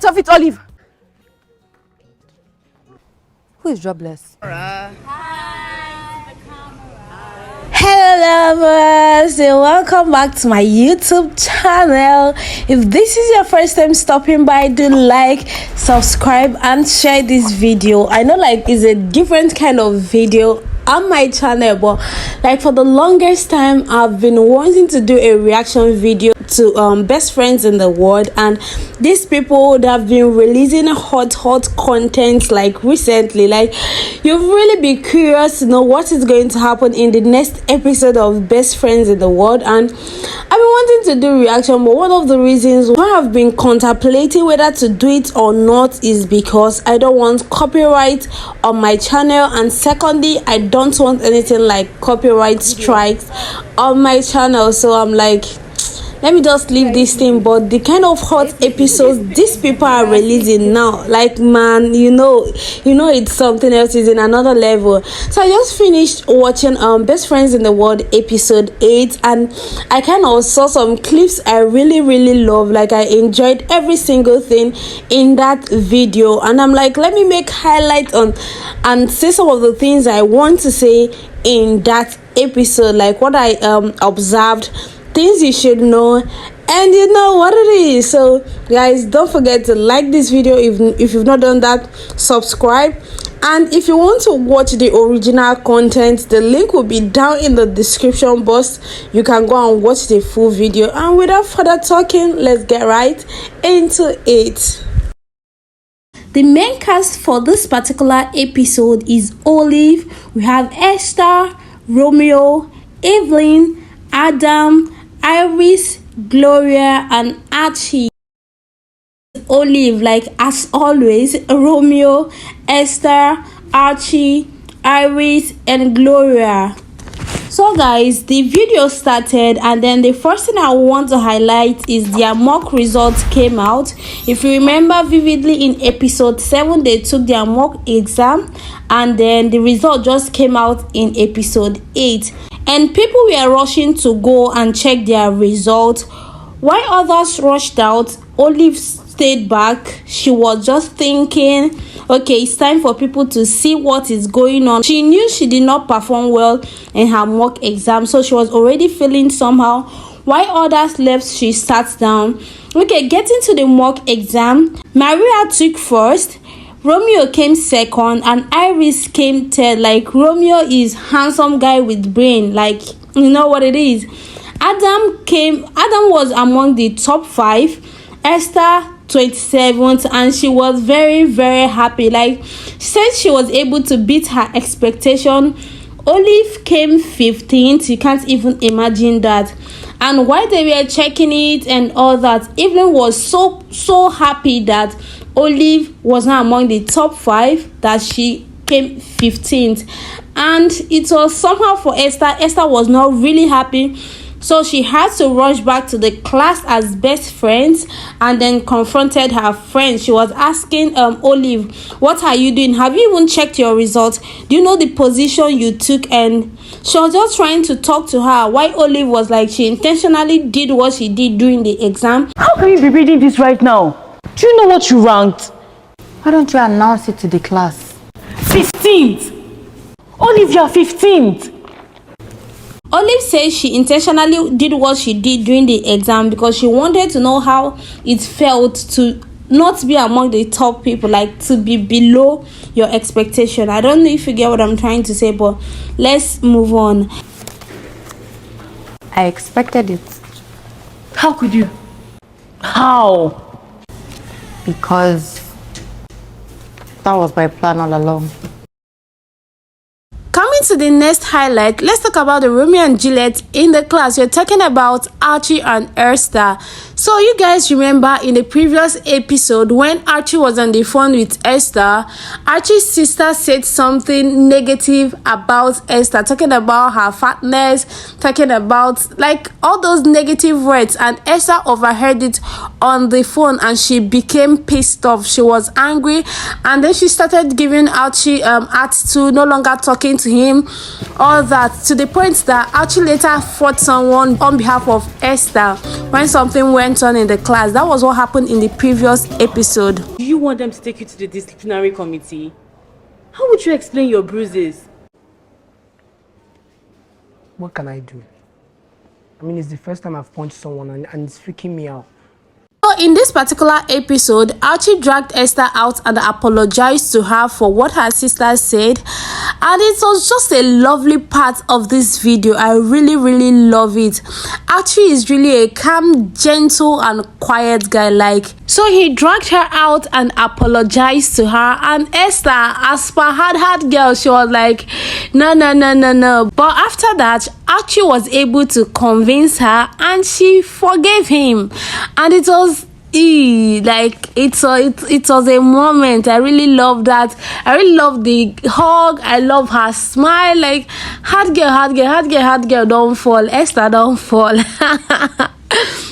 out of it, Olive. Who is jobless? Hello lovers and welcome back to my YouTube channel. If this is your first time stopping by, do like, subscribe and share this video. I know like it's a different kind of video on my channel, but like for the longest time I've been wanting to do a reaction video to best friends in the world, and these people that have been releasing hot content like recently. Like you'll really be curious to know what is going to happen in the next episode of Best Friends in the World. And I've been wanting to do reaction, but one of the reasons why I've been contemplating whether to do it or not is because I don't want copyright on my channel, and secondly I don't want anything like copyright strikes on my channel. So I'm like, let me just leave this thing. But the kind of hot episodes these people are releasing now, like man, you know it's something else, is in another level. So I just finished watching Best Friends in the World episode 8, and I kind of saw some clips I really love. Like I enjoyed every single thing in that video, and I'm like, let me make highlights on and say some of the things I want to say in that episode, like what I observed, things you should know, and you know what it is. So guys, don't forget to like this video. If you've not done that, subscribe, and if you want to watch the original content, the link will be down in the description box. You can go and watch the full video. And without further talking, let's get right into it. The main cast for this particular episode is Olive. We have Esther, Romeo, Evelyn, Adam, Iris, Gloria and Archie. Olive, like as always, Romeo, Esther, Archie, Iris and Gloria. So guys, the video started, and then the first thing I want to highlight is their mock results came out. If you remember vividly, in episode 7 they took their mock exam, and then the result just came out in episode 8, and people were rushing to go and check their results. While others rushed out, Olive stayed back. She was just thinking, okay, it's time for people to see what is going on. She knew she did not perform well in her mock exam, so she was already feeling somehow. While others left, she sat down. Okay, getting to the mock exam, Maria took first, Romeo came second, and Iris came third. Like Romeo is handsome guy with brain, like you know what it is. Adam was among the top 5, Esther 27th, and she was very happy. Like she said she was able to beat her expectation. Olive came 15th. You can't even imagine that. And while they were checking it and all that, Evelyn was so happy that Olive was not among the top 5, that she came 15th. And it was somehow for Esther. Esther was not really happy, so she had to rush back to the class as best friends and then confronted her friends. She was asking Olive, what are you doing? Have you even checked your results? Do you know the position you took? And she was just trying to talk to her, while Olive was like, she intentionally did what she did during the exam. How can you be reading this right now? Do you know what you ranked? Why don't you announce it to the class? 15th! Olive, you're 15th! Olive says she intentionally did what she did during the exam because she wanted to know how it felt to not be among the top people, like to be below your expectation. I don't know if you get what I'm trying to say, but let's move on. I expected it. How could you? How? Because that was my plan all along. Coming to the next highlight, let's talk about the Romeo and Juliet in the class. We're talking about Archie and Esther. So you guys remember in the previous episode when Archie was on the phone with Esther, Archie's sister said something negative about Esther, talking about her fatness, talking about like all those negative words, and Esther overheard it on the phone and she became pissed off. She was angry, and then she started giving Archie attitude, no longer talking to him, everything, all that, to the point that Archie later fought someone on behalf of Esther when something went on in the class. That was what happened in the previous episode. Do you want them to take you to the disciplinary committee? How would you explain your bruises? What can I do? I mean, it's the first time I've punched someone and it's freaking me out. So in this particular episode, Archie dragged Esther out and apologized to her for what her sister said, and it was just a lovely part of this video. I really love it. Archie is really a calm, gentle and quiet guy, so he dragged her out and apologized to her, and Esther, as per hard girl, she was like, no. But after that, Archie was able to convince her and she forgave him, and it was it was a moment. I really love that. I really love the hug. I love her smile. Hard girl, don't fall. Esther, don't fall.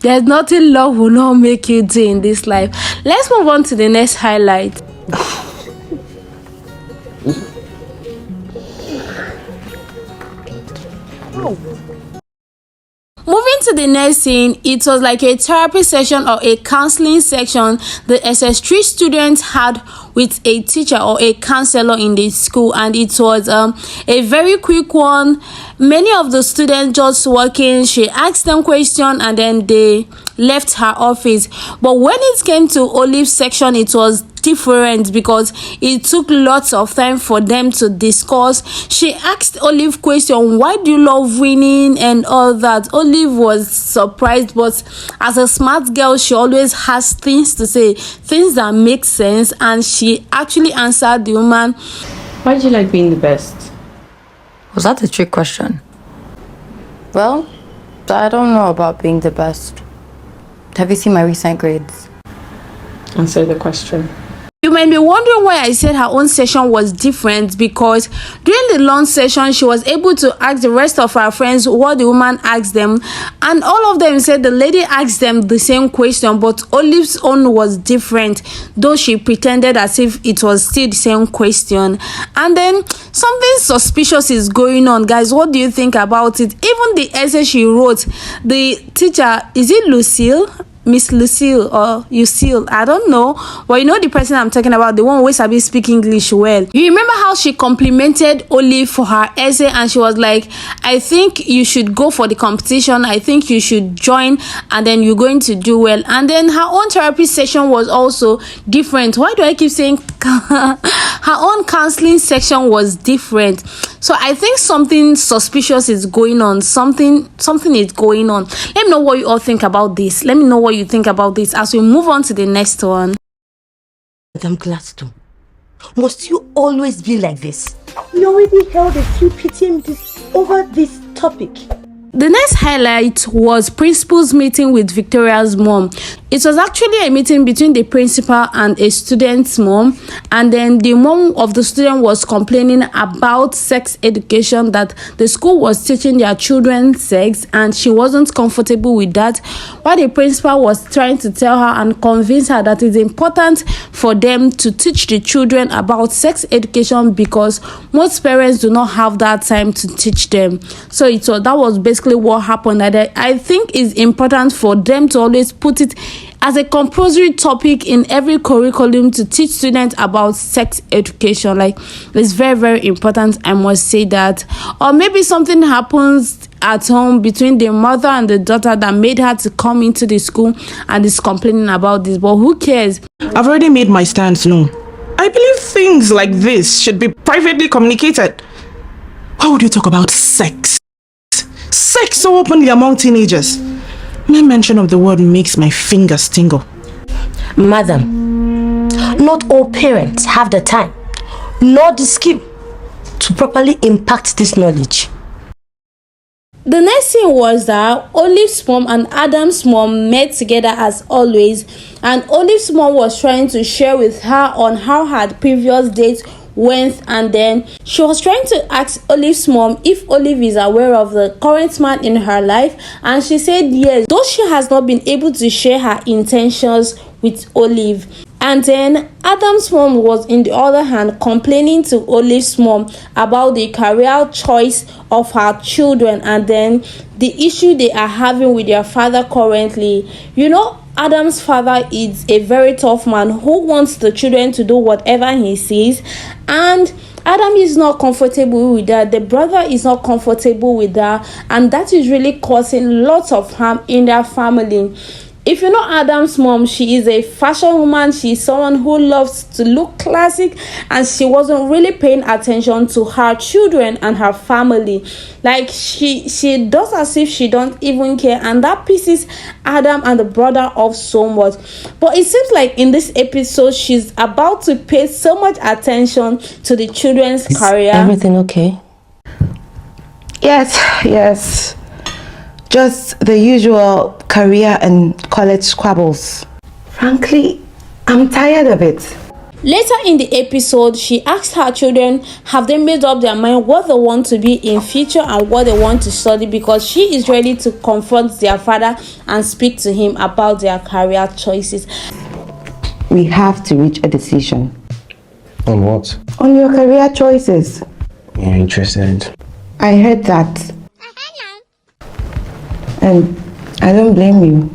There's nothing love will not make you do in this life. Let's move on to the next highlight. Moving to the next scene, it was like a therapy session or a counseling section the SS3 students had with a teacher or a counselor in the school, and it was a very quick one. Many of the students just working, she asked them questions and then they left her office. But when it came to Olive's section, it was different because it took lots of time for them to discuss. She asked Olive question, why do you love winning and all that. Olive was surprised, but as a smart girl, she always has things to say, things that make sense, and she actually answered the woman. Why do you like being the best? Was that a trick question? Well, I don't know about being the best. Have you seen my recent grades? Answer the question. You might be wondering why I said her own session was different, because during the lunch session, she was able to ask the rest of her friends what the woman asked them, and all of them said the lady asked them the same question, but Olive's own was different, though she pretended as if it was still the same question. And then something suspicious is going on, guys. What do you think about it? Even the essay she wrote, the teacher, is it Lucille? Miss Lucille or Lucille, I don't know, but you know the person I'm talking about, the one who always sabi speak English well. You remember how she complimented Olive for her essay, and she was like, I think you should go for the competition, I think you should join, and then you're going to do well. And then her own therapy session was also different. Why do I keep saying her own counseling section was different? So I think something suspicious is going on. Something is going on. Let me know what you all think about this. Let me know what you think about this as we move on to the next one. Madam Gladstone, must you always be like this? We already held a few PTA meetings over this topic. The next highlight was principal's meeting with Victoria's mom. It was actually a meeting between the principal and a student's mom, and then the mom of the student was complaining about sex education, that the school was teaching their children sex and she wasn't comfortable with that, while the principal was trying to tell her and convince her that it's important for them to teach the children about sex education because most parents do not have that time to teach them. So that was basically what happened. I think it's important for them to always put it as a compulsory topic in every curriculum to teach students about sex education. It's very important, I must say that. Or maybe something happens at home between the mother and the daughter that made her to come into the school and is complaining about this, but who cares? I've already made my stance known. I believe things like this should be privately communicated. Why would you talk about sex? Sex so openly among teenagers. Mere mention of the word makes my fingers tingle. Madam, not all parents have the time nor the skill to properly impact this knowledge. The next thing was that Olive's mom and Adam's mom met together as always, and Olive's mom was trying to share with her on how her previous dates went, and then she was trying to ask Olive's mom if Olive is aware of the current man in her life, and she said yes, though she has not been able to share her intentions with Olive. And then Adam's mom was, in the other hand, complaining to Olive's mom about the career choice of her children and then the issue they are having with their father currently. You know, Adam's father is a very tough man who wants the children to do whatever he sees, and Adam is not comfortable with that. The brother is not comfortable with that, and that is really causing lots of harm in their family. If you know Adam's mom, she is a fashion woman. She's someone who loves to look classic, and she wasn't really paying attention to her children and her family. Like she does as if she don't even care, and that pisses Adam and the brother off so much. But it seems like in this episode, she's about to pay so much attention to the children's career. Everything okay? Yes. Just the usual career and college squabbles. Frankly, I'm tired of it. Later in the episode, she asked her children, have they made up their mind what they want to be in future and what they want to study, because she is ready to confront their father and speak to him about their career choices. We have to reach a decision. On what? On your career choices. You're interested? I heard that. And I don't blame you.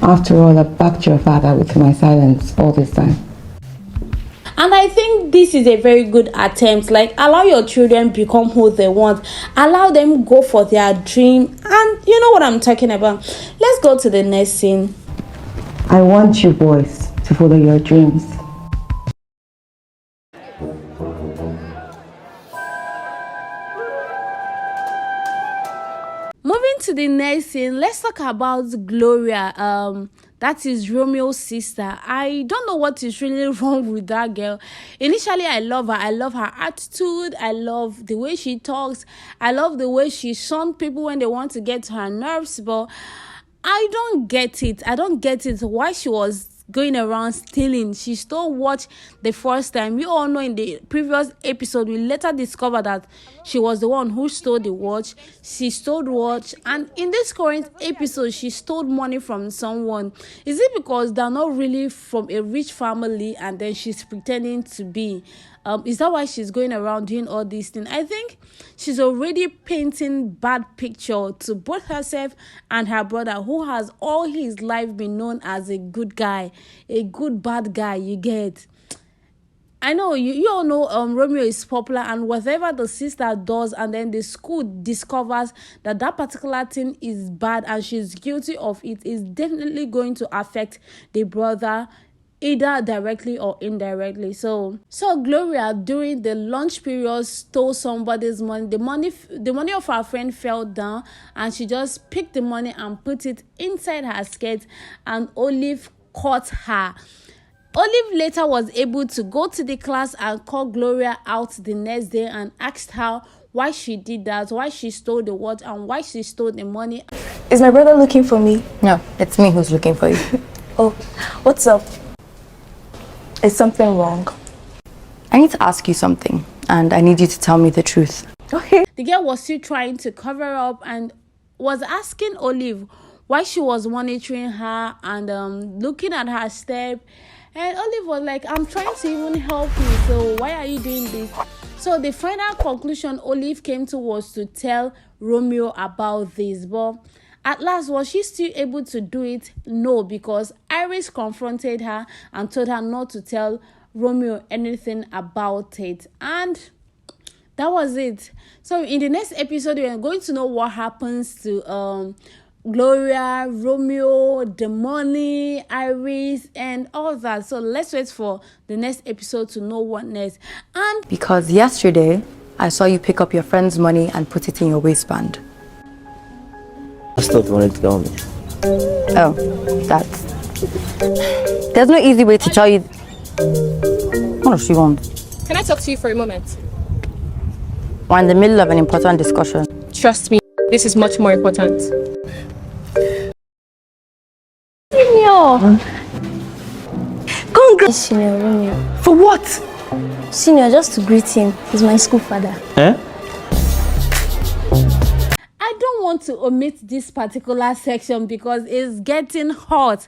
After all, I backed your father with my silence all this time. And I think this is a very good attempt. Like, allow your children become who they want. Allow them go for their dream. And you know what I'm talking about. Let's go to the next scene. I want you boys to follow your dreams. Moving to the next scene, let's talk about Gloria. That is Romeo's sister. I don't know what is really wrong with that girl. Initially, I love her. I love her attitude. I love the way she talks. I love the way she shuns people when they want to get to her nerves. But I don't get it. Why she was going around stealing. She stole watch the first time. We all know in the previous episode, we later discovered that she was the one who stole the watch. She stole the watch, and in this current episode, she stole money from someone. Is it because they're not really from a rich family and then she's pretending to be? Is that why she's going around doing all these things? I think she's already painting bad picture to both herself and her brother, who has all his life been known as a good guy, a good bad guy. You get? I know you all know Romeo is popular, and whatever the sister does, and then the school discovers that particular thing is bad and she's guilty of it, is definitely going to affect the brother, either directly or indirectly. So Gloria, during the lunch period, stole somebody's money. The money of her friend fell down, and she just picked the money and put it inside her skirt, and Olive caught her. Olive later was able to go to the class and call Gloria out the next day and asked her why she did that, why she stole the watch, and why she stole the money. Is my brother looking for me? No, it's me who's looking for you. Oh, what's up? Is something wrong? I need to ask you something, and I need you to tell me the truth. Okay. The girl was still trying to cover up and was asking Olive why she was monitoring her and looking at her step. And Olive was like, I'm trying to even help you, so why are you doing this? So the final conclusion Olive came to was to tell Romeo about this. But at last, was she still able to do it? No, because Iris confronted her and told her not to tell Romeo anything about it. And that was it. So in the next episode, we are going to know what happens to Gloria, Romeo, the money, Iris, and all that. So let's wait for the next episode to know what next. And Because yesterday, I saw you pick up your friend's money and put it in your waistband. I still wanted to tell me. Oh, that's... There's no easy way to tell you... What does she want? Can I talk to you for a moment? We're in the middle of an important discussion. Trust me, this is much more important. Congrats, Senior Romeo. For what? Senior, just to greet him. He's my school father. Eh? I don't want to omit this particular section because it's getting hot.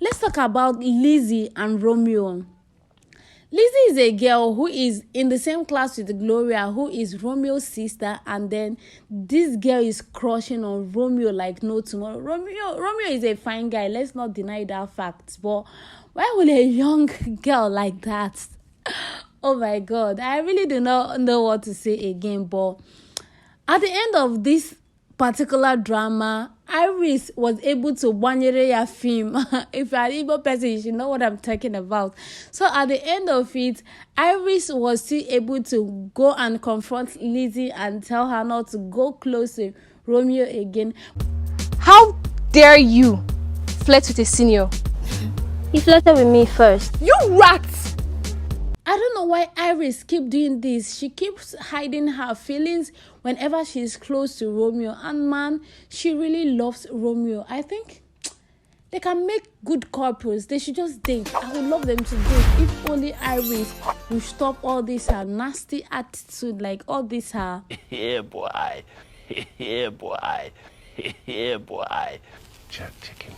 let's talk about Lizzie and Romeo. Lizzie is a girl who is in the same class with Gloria, who is Romeo's sister, and then this girl is crushing on Romeo like no tomorrow. Romeo is a fine guy, let's not deny that fact, but why would a young girl like that? Oh my God, I really do not know what to say again, but at the end of this particular drama, Iris was able to wanyere film. If you're an Igbo person, you should know what I'm talking about. So at the end of it, Iris was still able to go and confront Lizzie and tell her not to go close to Romeo again. How dare you flirt with a senior? He flirted with me first. You rat! I don't know why Iris keep doing this. She keeps hiding her feelings whenever she's close to Romeo. And man, she really loves Romeo. I think they can make good couples. They should just date. I would love them to date. If only Iris will stop all this her nasty attitude, like all this her. Yeah, boy. Yeah, boy. Yeah, boy. Jerk chicken.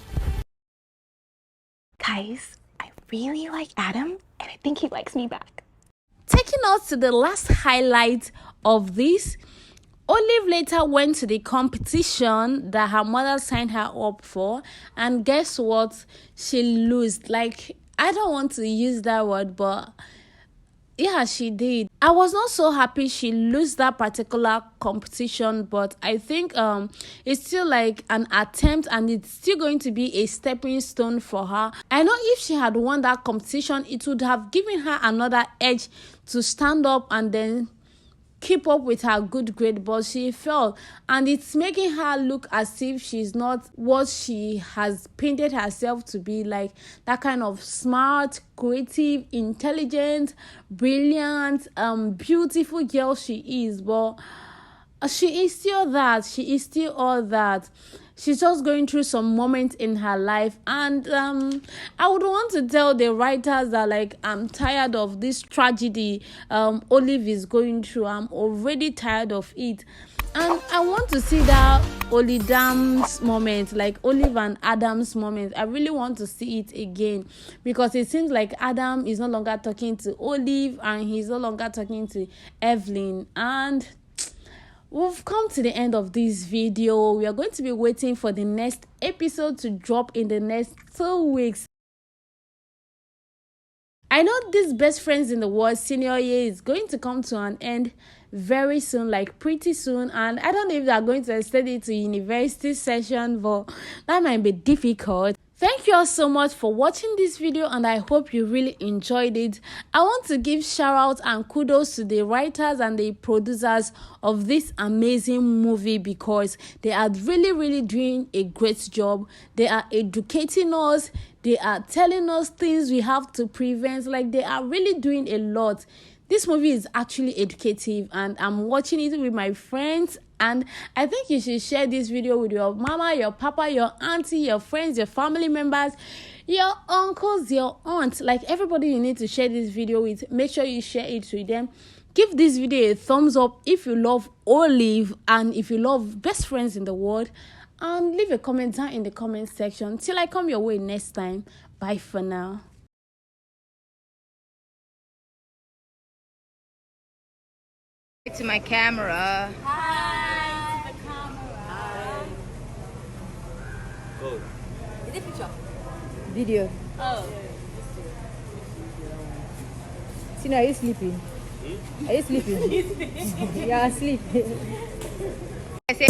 Guys, I really like Adam, and I think he likes me back. Taking us to the last highlight of this, Olive later went to the competition that her mother signed her up for, and guess what? She lost. Like, I don't want to use that word, but yeah, she did. I was not so happy she lost that particular competition, but I think it's still like an attempt, and it's still going to be a stepping stone for her. I know if she had won that competition, it would have given her another edge to stand up and then keep up with her good grade, but she failed, and it's making her look as if she's not what she has painted herself to be, like that kind of smart, creative, intelligent, brilliant, beautiful girl she is. But she is still that. She is still all that. She's just going through some moments in her life, and I would want to tell the writers that, like, I'm tired of this tragedy Olive is going through. I'm already tired of it, and I want to see that Olidam's moment, like Olive and Adam's moment. I really want to see it again, because it seems like Adam is no longer talking to Olive, and he's no longer talking to Evelyn, and we've come to the end of this video. We are going to be waiting for the next episode to drop in the next 2 weeks. I know this Best Friends in the World senior year is going to come to an end very soon, like pretty soon, and I don't know if they are going to extend it to university session, but that might be difficult. Thank you all so much for watching this video, and I hope you really enjoyed it. I want to give shout out and kudos to the writers and the producers of this amazing movie, because they are really doing a great job. They are educating us, they are telling us things we have to prevent, like they are really doing a lot. This movie is actually educative, and I'm watching it with my friends, and I think you should share this video with your mama, your papa, your auntie, your friends, your family members, your uncles, your aunts, like everybody you need to share this video with. Make sure you share it with them. Give this video a thumbs up if you love Olive and if you love Best Friends in the World, and leave a comment down in the comment section. Till I come your way next time, bye for now. To my camera. Hi, the camera. Go. Is it picture? Video. Oh. Tina, are you sleeping? Are you sleeping? You are asleep. I say